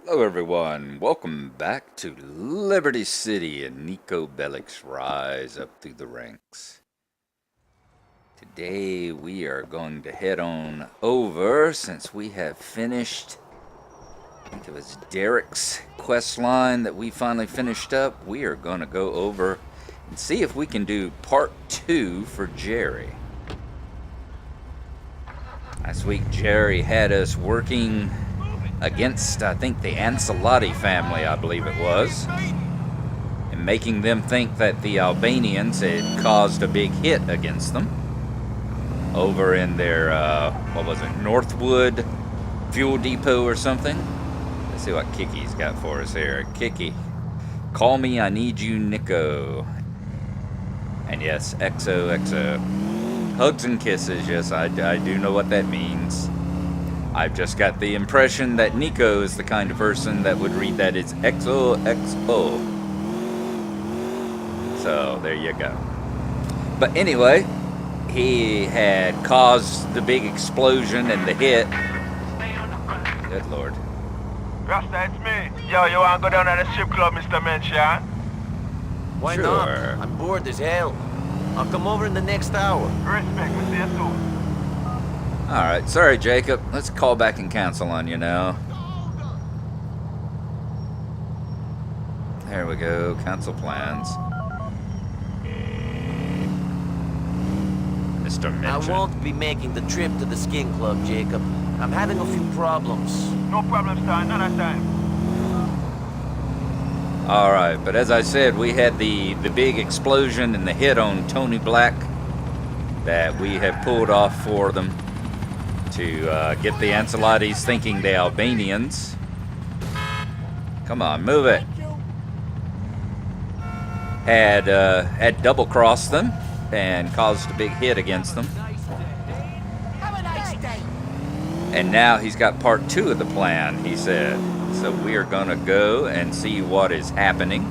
Hello, everyone. Welcome back to Liberty City and Gniko Bellic's rise up through the ranks. Today we are going to head on over since we have finished. I think it was Derek's quest line that we finally finished up. We are going to go over and see if we can do part 2 for Gerry. Last week, Gerry had us working against, I think, the Ancelotti family, I believe it was, and making them think that the Albanians had caused a big hit against them over in their, what was it, Northwood fuel depot or something. Let's see what Kiki's got for us here. Kiki, call me, I need you, Gnico. And yes, XOXO. Hugs and kisses, yes, I do know what that means. I've just got the impression that Gnico is the kind of person that would read that as XOXO. So, there you go. But anyway, he had caused the big explosion and the hit. Good lord. Rasta, it's me. Yo, you wanna go down to the strip club, Mr. Menchia? Why Sure. not? I'm bored as hell. I'll come over in the next hour. Respect, we see you soon. Alright, sorry Jacob. Let's call back and cancel on you now. There we go, cancel plans. Mr. I Mitchell. won't be making the trip to the skin club, Jacob. I'm having a few problems. No problem, sir. None time. Alright, but as I said, we had the big explosion and the hit on Tony Black that we have pulled off for them to get the Ancelottis thinking the Albanians. Come on, move it. Had double-crossed them and caused a big hit against them. Have a nice day. And now he's got part 2 of the plan, he said. So we are going to go and see what is happening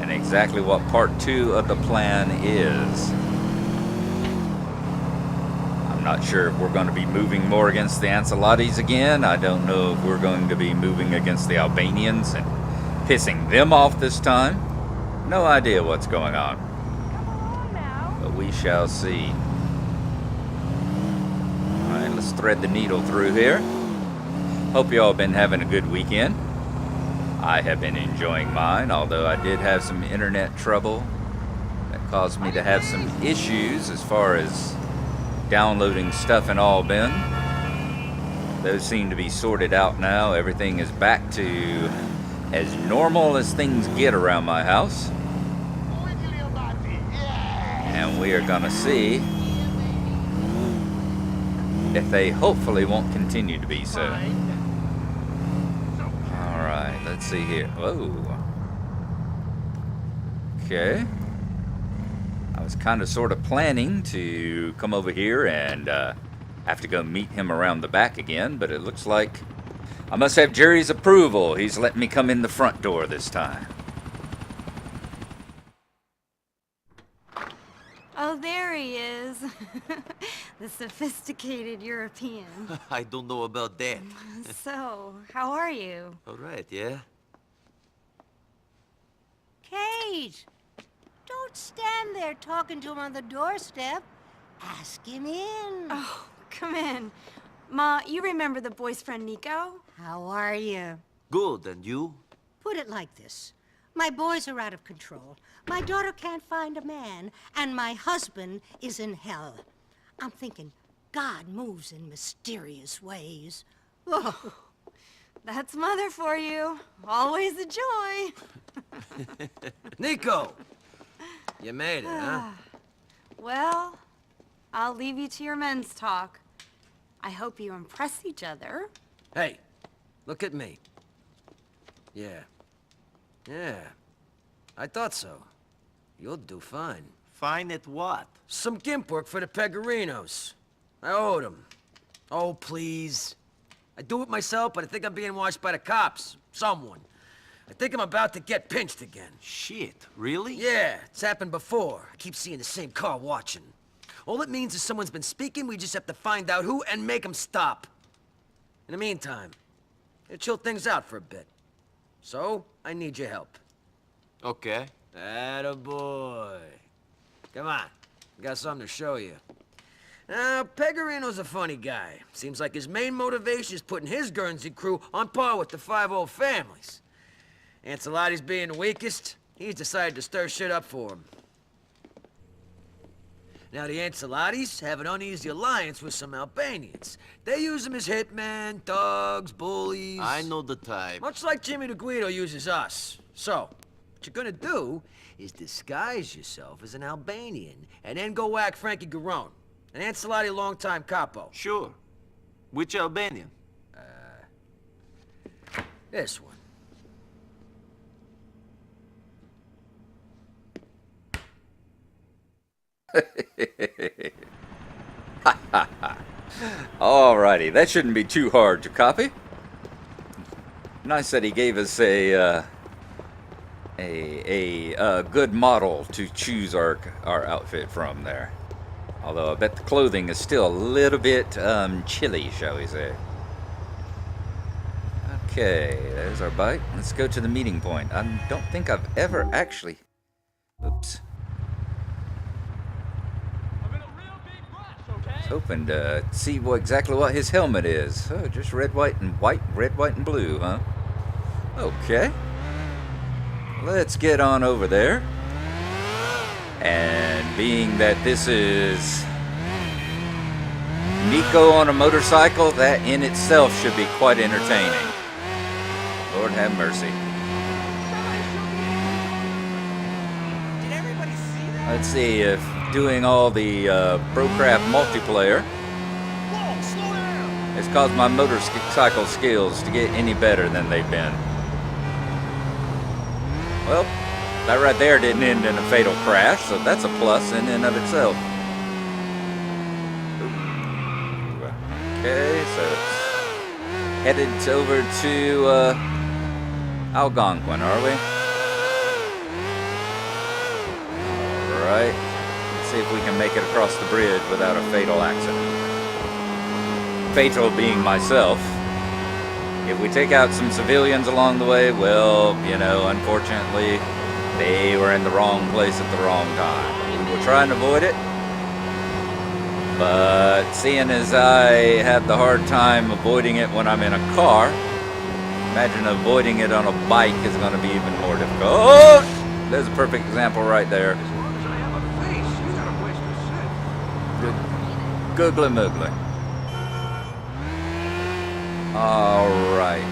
and exactly what part 2 of the plan is. I'm not sure if we're going to be moving more against the Ancelottis again. I don't know if we're going to be moving against the Albanians and pissing them off this time. No idea what's going on. But we shall see. Alright, let's thread the needle through here. Hope you all have been having a good weekend. I have been enjoying mine, although I did have some internet trouble that caused me to have some issues as far as downloading stuff in Albany. Those seem to be sorted out now. Everything is back to as normal as things get around my house. And we are gonna see if they hopefully won't continue to be so. Alright, let's see here. Whoa. Okay. I was kind of sort of planning to come over here and have to go meet him around the back again, but it looks like I must have Gerry's approval. He's letting me come in the front door this time. Oh, there he is. The sophisticated European. I don't know about that. So, how are you? All right, yeah? Cage, don't stand there talking to him on the doorstep. Ask him in. Oh, come in. Ma, you remember the boy's friend Gnico? How are you? Good, and you? Put it like this. My boys are out of control. My daughter can't find a man, and my husband is in hell. I'm thinking God moves in mysterious ways. Oh, That's Mother for you. Always a joy. Nico! You made it, huh? Well, I'll leave you to your men's talk. I hope you impress each other. Hey, look at me. Yeah. Yeah. I thought so. You'll do fine. Fine at what? Some gimp work for the Pegorinos. I owed them. Oh, please. I do it myself, but I think I'm being watched by the cops. Someone. I think I'm about to get pinched again. Shit, really? Yeah, it's happened before. I keep seeing the same car watching. All it means is someone's been speaking, we just have to find out who and make them stop. In the meantime, chill things out for a bit. So, I need your help. Okay. Attaboy. Come on, I got something to show you. Now, Pegorino's a funny guy. Seems like his main motivation is putting his Guernsey crew on par with the 5 old families. Ancelotti's being the weakest, he's decided to stir shit up for him. Now, the Ancelottis have an uneasy alliance with some Albanians. They use them as hitmen, thugs, bullies. I know the type. Much like Jimmy the Guido uses us. So, what you're gonna do is disguise yourself as an Albanian and then go whack Frankie Garone, an Ancelotti longtime capo. Sure. Which Albanian? This one. Alrighty, that shouldn't be too hard to copy. Nice that he gave us a good model to choose our outfit from there. Although I bet the clothing is still a little bit chilly, shall we say. Okay, there's our bike. Let's go to the meeting point. I don't think I've ever actually... Oops. I was hoping to see exactly what his helmet is. Oh, just red, white, and white. Red, white, and blue, huh? Okay. Let's get on over there. And being that this is Gnico on a motorcycle, that in itself should be quite entertaining. Lord have mercy. Did everybody see that? Let's see if doing all the Procraft multiplayer Whoa, slow down! has caused my motorcycle skills to get any better than they've been. Well, that right there didn't end in a fatal crash, so that's a plus in and of itself. Ooh. Okay, so it's headed over to Algonquin, are we? Alright. Let's see if we can make it across the bridge without a fatal accident. Fatal being myself. If we take out some civilians along the way, well, you know, unfortunately, they were in the wrong place at the wrong time. We will try and avoid it. But seeing as I have the hard time avoiding it when I'm in a car, imagine avoiding it on a bike is going to be even more difficult. Oh! There's a perfect example right there. As long as I have a face, you got a place to sit. Googly moogly. Alright.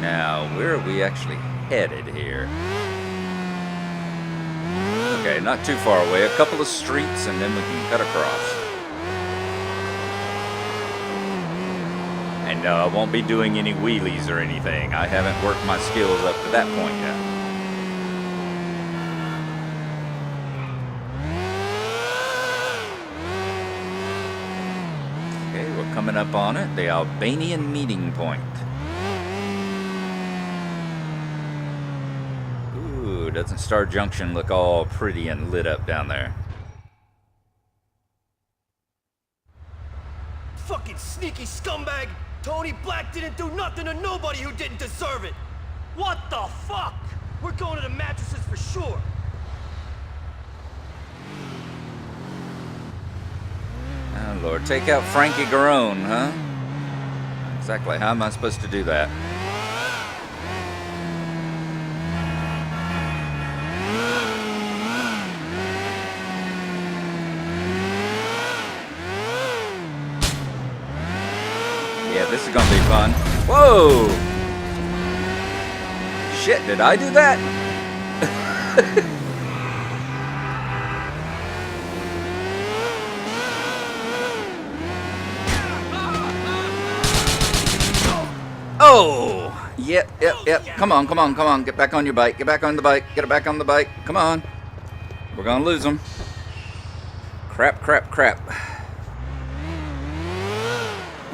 Now, where are we actually headed here? Okay, not too far away. A couple of streets and then we can cut across. And I won't be doing any wheelies or anything. I haven't worked my skills up to that point yet. Okay, we're coming up on it. The Albanian meeting point. Ooh, doesn't Star Junction look all pretty and lit up down there? Fucking sneaky scumbag! Tony Black didn't do nothing to nobody who didn't deserve it! What the fuck? We're going to the mattresses for sure! Oh Lord, take out Frankie Garone, huh? Exactly, how am I supposed to do that? Yeah, this is gonna be fun. Whoa! Shit, did I do that? Oh! Yep. Come on. Get back on your bike. Get back on the bike. Get it back on the bike. Come on. We're gonna lose them. Crap.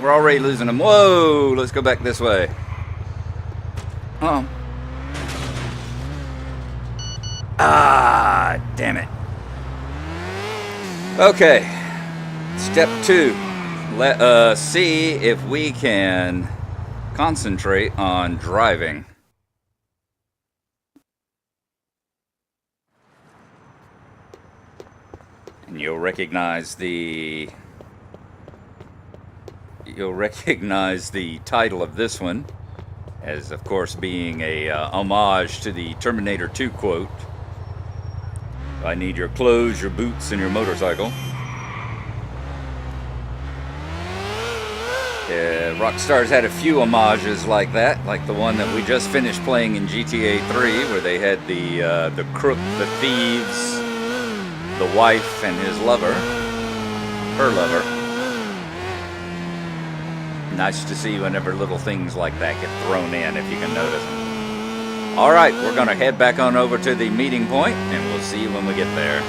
We're already losing them. Whoa! Let's go back this way. Oh. Ah, damn it. Okay. Step 2. Let us see if we can concentrate on driving. And you'll recognize the title of this one as, of course, being a homage to the Terminator 2 quote. I need your clothes, your boots, and your motorcycle. Rockstar's had a few homages like that, like the one that we just finished playing in GTA 3, where they had the crook, the thieves, the wife, and his lover, her lover. Nice to see whenever little things like that get thrown in, if you can notice. Alright, we're going to head back on over to the meeting point, and we'll see you when we get there.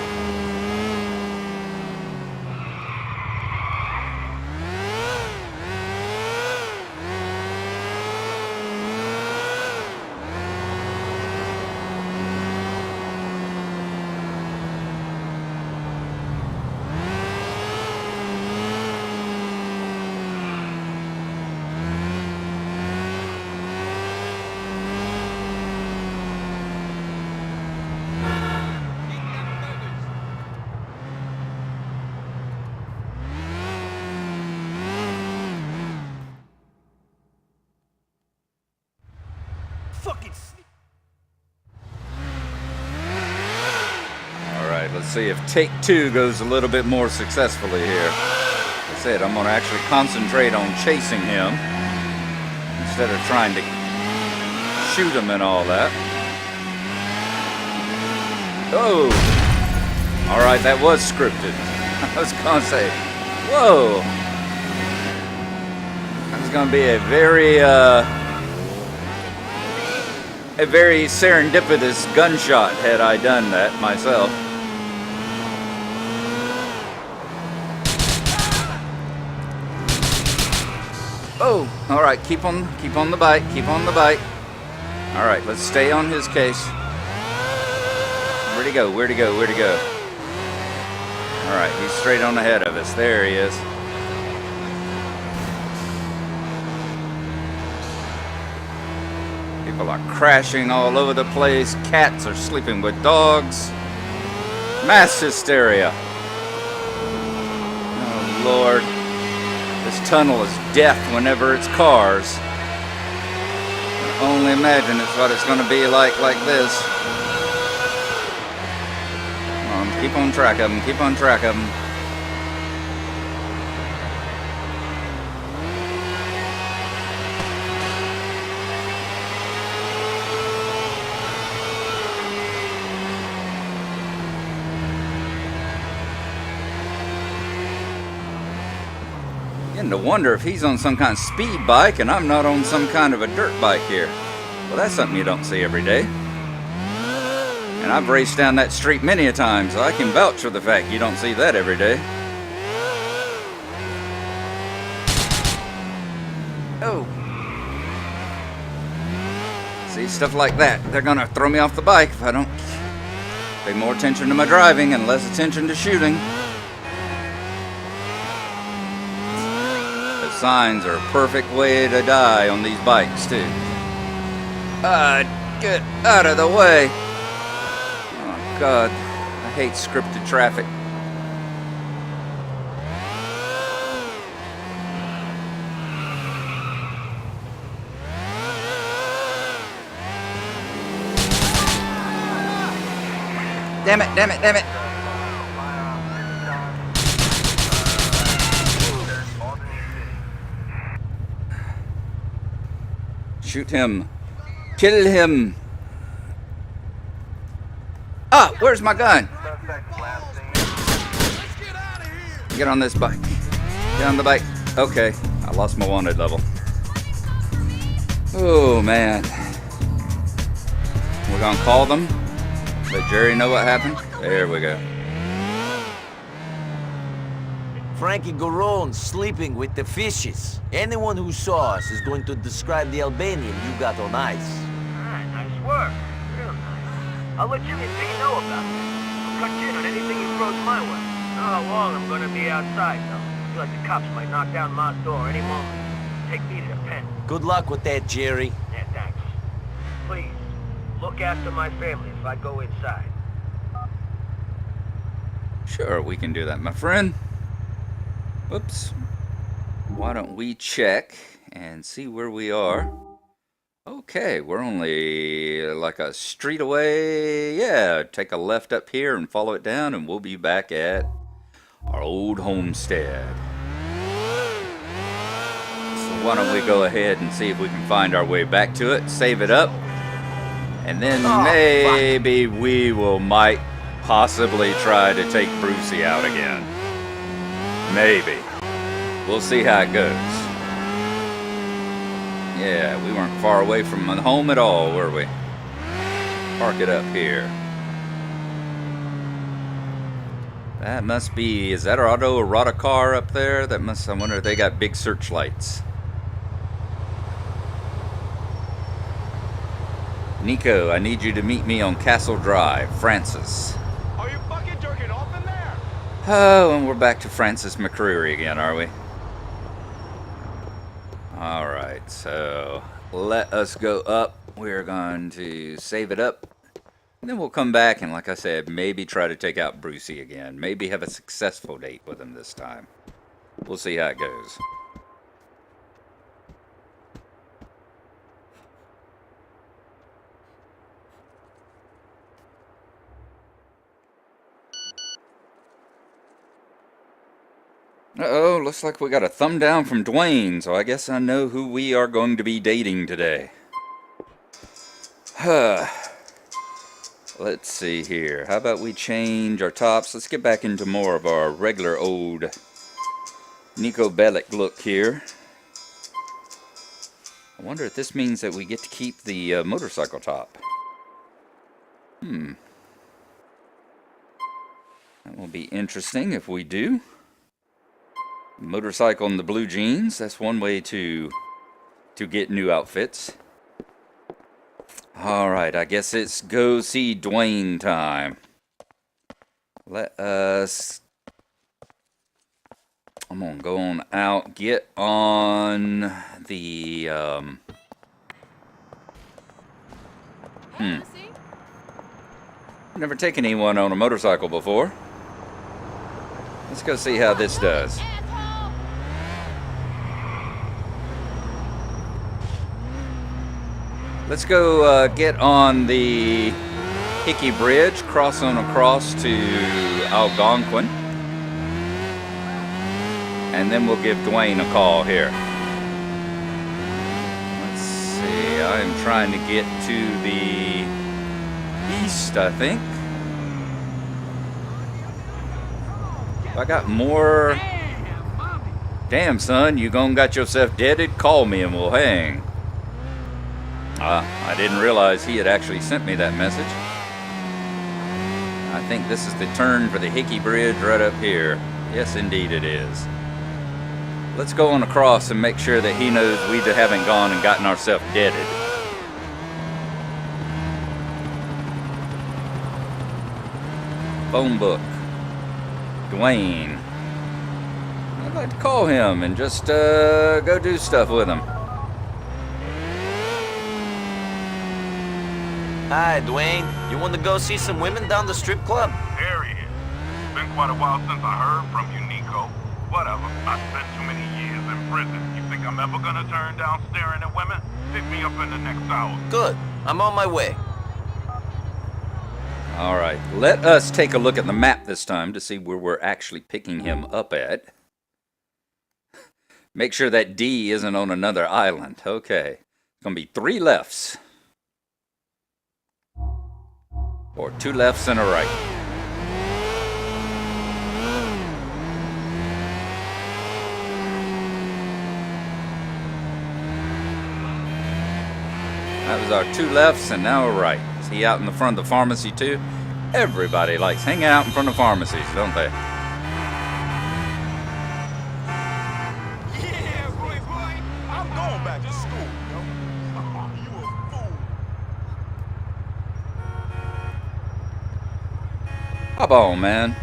Let's see if take two goes a little bit more successfully here. Like I said, I'm going to actually concentrate on chasing him instead of trying to shoot him and all that. Oh! Alright, that was scripted. I was going to say, whoa! That's going to be a very serendipitous gunshot had I done that myself. Oh, all right, keep on the bike, All right, let's stay on his case. Where'd he go? All right, he's straight on ahead of us. There he is. People are crashing all over the place. Cats are sleeping with dogs. Mass hysteria. Oh, Lord. This tunnel is death whenever it's cars. I can only imagine it's what it's going to be like this. Come on, keep on track of them. To wonder if he's on some kind of speed bike and I'm not on some kind of a dirt bike here. Well, that's something you don't see every day. And I've raced down that street many a time, so I can vouch for the fact you don't see that every day. Oh. See, stuff like that. They're gonna throw me off the bike if I don't pay more attention to my driving and less attention to shooting. Signs are a perfect way to die on these bikes too. Get out of the way. Oh God, I hate scripted traffic. Damn it. Shoot him. Kill him. Ah, where's my gun? Get on this bike. Get on the bike. Okay, I lost my wanted level. Oh, man. We're gonna call them. Let Gerry know what happened. There we go. Frankie Garon's sleeping with the fishes. Anyone who saw us is going to describe the Albanian you got on ice. Alright, nice work. Real nice. I'll let Jimmy Big know about it. I'll cut you in on anything he throws my way. Not how long I'm gonna be outside, though. I feel like the cops might knock down my door any moment. take me to the pen. Good luck with that, Gerry. Yeah, thanks. Please, look after my family if I go inside. Sure, we can do that, my friend. Whoops. Why don't we check and see where we are? Okay, we're only like a street away. Yeah, take a left up here and follow it down, and we'll be back at our old homestead. So why don't we go ahead and see if we can find our way back to it, save it up, and then maybe we might possibly try to take Brucey out again. Maybe. We'll see how it goes. Yeah, we weren't far away from home at all, were we? Park it up here. That must be, is that our auto car up there? That must, I wonder if they got big searchlights. Gnico, I need you to meet me on Castle Drive, Francis. Are you fucking jerking off in there? Oh, and we're back to Francis McCreary again, are we? Alright, so let us go up. We're going to save it up. And then we'll come back and, like I said, maybe try to take out Brucey again. Maybe have a successful date with him this time. We'll see how it goes. Uh-oh, looks like we got a thumb down from Dwayne, so I guess I know who we are going to be dating today. Let's see here. How about we change our tops? Let's get back into more of our regular old Gnarlo Bellic look here. I wonder if this means that we get to keep the motorcycle top. That will be interesting if we do. Motorcycle and the blue jeans. That's one way to get new outfits. Alright, I guess it's go see Dwayne time. Let us... I'm gonna go on out, get on the... Never taken anyone on a motorcycle before. Let's go see how this does. Let's go get on the Hickey Bridge, cross on across to Algonquin, and then we'll give Dwayne a call here. Let's see, I am trying to get to the east, I think. I got more... Damn, son, you gone got yourself deaded? Call me and we'll hang. I didn't realize he had actually sent me that message. I think this is the turn for the Hickey Bridge right up here. Yes, indeed it is. Let's go on across and make sure that he knows we haven't gone and gotten ourselves deaded. Phone book. Dwayne. I'd like to call him and just go do stuff with him. Hi, Dwayne. You want to go see some women down the strip club? There he is. Been quite a while since I heard from you, Gnico. Whatever. I spent too many years in prison. You think I'm ever gonna turn down staring at women? Pick me up in the next hour. Good. I'm on my way. Alright, let us take a look at the map this time to see where we're actually picking him up at. Make sure that D isn't on another island. Okay. It's gonna be 3 lefts. Or 2 lefts and a right. That was our 2 lefts and now a right. Is he out in the front of the pharmacy too? Everybody likes hanging out in front of pharmacies, don't they? Yeah, boy. I'm going back to school, yo. You a fool. Hop on, man.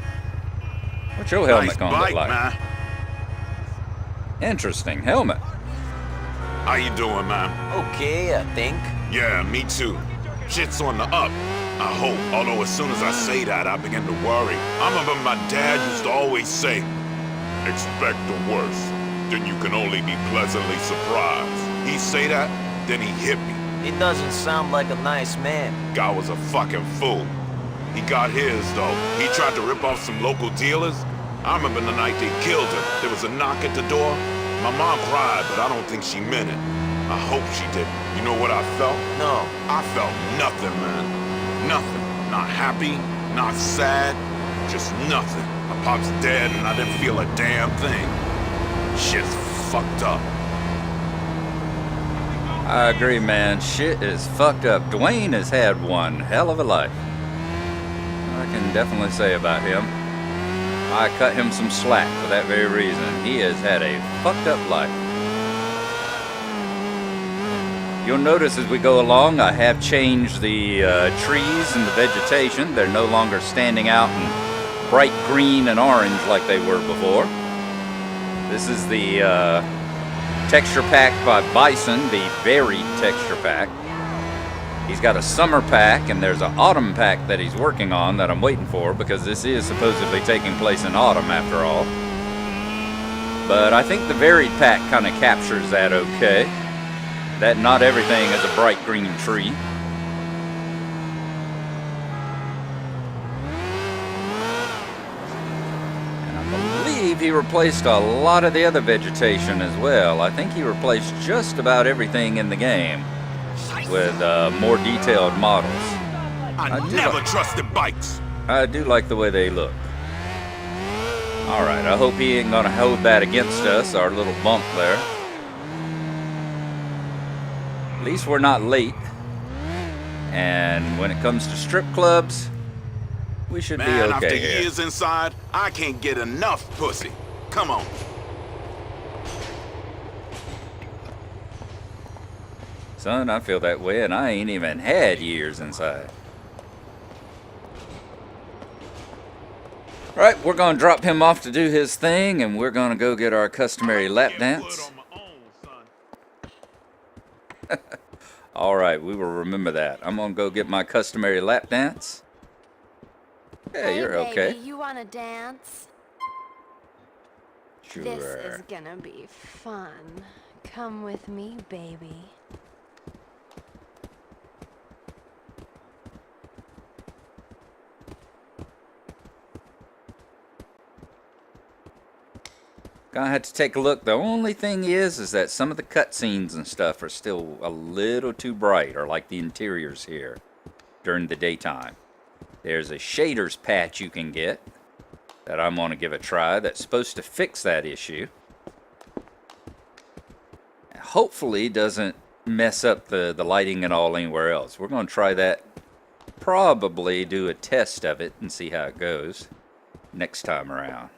What's your helmet Nice gonna look bike, like? man. Interesting helmet. How you doing, man? Okay, I think. Yeah, me too. Shit's on the up. I hope, although as soon as I say that, I begin to worry. I remember my dad used to always say, expect the worst, then you can only be pleasantly surprised. He'd say that, then he hit me. He doesn't sound like a nice man. Guy was a fucking fool. He got his, though. He tried to rip off some local dealers. I remember the night they killed him. There was a knock at the door. My mom cried, but I don't think she meant it. I hope she didn't. You know what I felt? No. I felt nothing, man. Nothing. Not happy, not sad, just nothing. My pop's dead and I didn't feel a damn thing. Shit's fucked up. I agree, man. Shit is fucked up. Dwayne has had one hell of a life. I can definitely say about him. I cut him some slack for that very reason. He has had a fucked up life. You'll notice as we go along, I have changed the trees and the vegetation. They're no longer standing out in bright green and orange like they were before. This is the texture pack by Bison, the varied texture pack. He's got a summer pack and there's an autumn pack that he's working on that I'm waiting for because this is supposedly taking place in autumn after all. But I think the varied pack kind of captures that okay. That not everything is a bright green tree. And I believe he replaced a lot of the other vegetation as well. I think he replaced just about everything in the game with more detailed models. I never trusted bikes. I do like the way they look. Alright, I hope he ain't gonna hold that against us, our little bump there. At least we're not late. And when it comes to strip clubs, we should be okay after here. years inside, I can't get enough pussy. Come on. Son, I feel that way, and I ain't even had years inside. Alright, we're going to drop him off to do his thing, and we're going to go get our customary lap dance. Alright, we will remember that. I'm going to go get my customary lap dance. Yeah, Hey, you're baby, okay. You want to dance? Sure. This is gonna be fun. Come with me, baby. Gonna have to take a look. The only thing is that some of the cutscenes and stuff are still a little too bright, or like the interiors here during the daytime. There's a shaders patch you can get that I'm gonna give a try that's supposed to fix that issue. Hopefully doesn't mess up the lighting and all anywhere else. We're gonna try that, probably do a test of it and see how it goes next time around.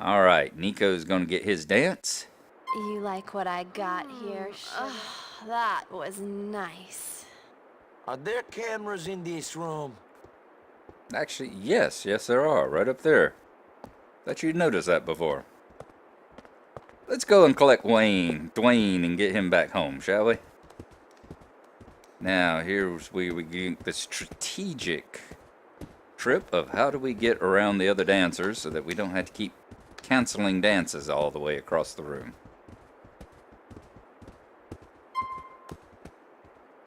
Alright, Nico's gonna get his dance. You like what I got here? That was nice. Are there cameras in this room? Actually, yes there are, right up there. Thought you'd noticed that before. Let's go and collect Dwayne, and get him back home, shall we? Now, here's where we get the strategic trip of how do we get around the other dancers so that we don't have to keep canceling dances all the way across the room.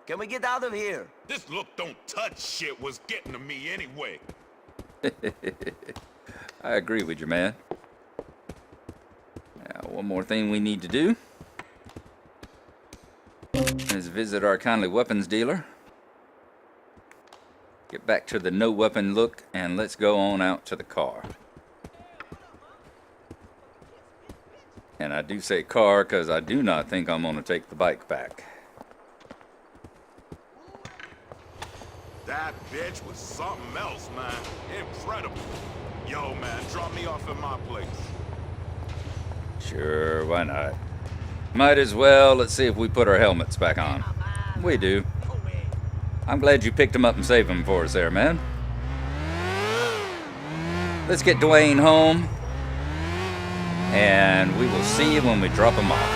Can we get out of here? This look don't touch shit was getting to me anyway. I agree with you, man. Now, one more thing we need to do is visit our kindly weapons dealer. Get back to the no weapon look, and let's go on out to the car. And I do say car because I do not think I'm going to take the bike back. That bitch was something else, man. Incredible. Yo, man, drop me off at my place. Sure, why not? Might as well. Let's see if we put our helmets back on. We do. I'm glad you picked them up and saved them for us there, man. Let's get Dwayne home. And we will see you when we drop him off.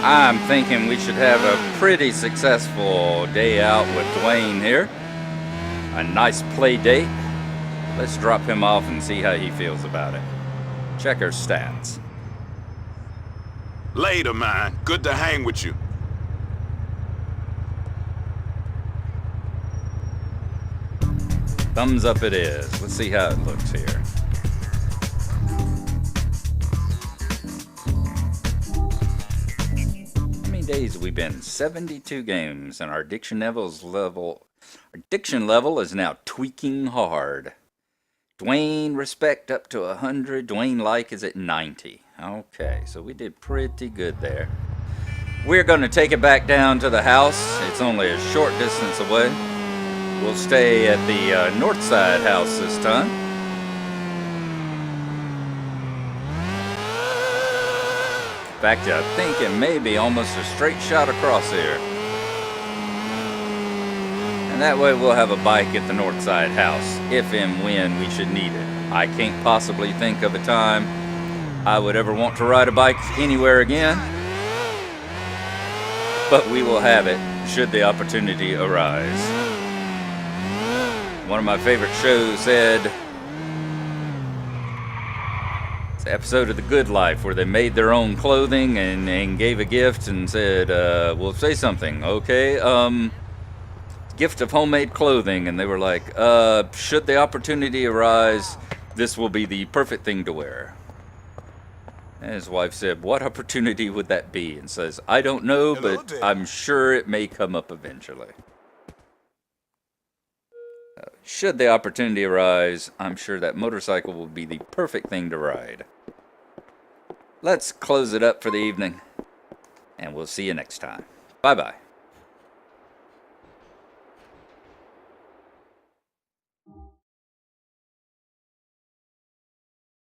I'm thinking we should have a pretty successful day out with Dwayne here. A nice play date. Let's drop him off and see how he feels about it. Check our stats. Later, man. Good to hang with you. Thumbs up it is. Let's see how it looks here. How many days have we been? 72 games, and our addiction level is now tweaking hard. Dwayne respect up to 100. Dwayne like is at 90. Okay, so we did pretty good there. We're going to take it back down to the house. It's only a short distance away. We'll stay at the north side house this time. In fact, I think it may be almost a straight shot across here. And that way we'll have a bike at the north side house, if and when we should need it. I can't possibly think of a time I would ever want to ride a bike anywhere again. But we will have it, should the opportunity arise. One of my favorite shows said, it's an episode of The Good Life where they made their own clothing and gave a gift and said, we'll say something, okay? Gift of homemade clothing. And they were like, should the opportunity arise, this will be the perfect thing to wear. And his wife said, what opportunity would that be? And says, I don't know, but I'm sure it may come up eventually. Should the opportunity arise, I'm sure that motorcycle will be the perfect thing to ride. Let's close it up for the evening, and we'll see you next time. Bye-bye.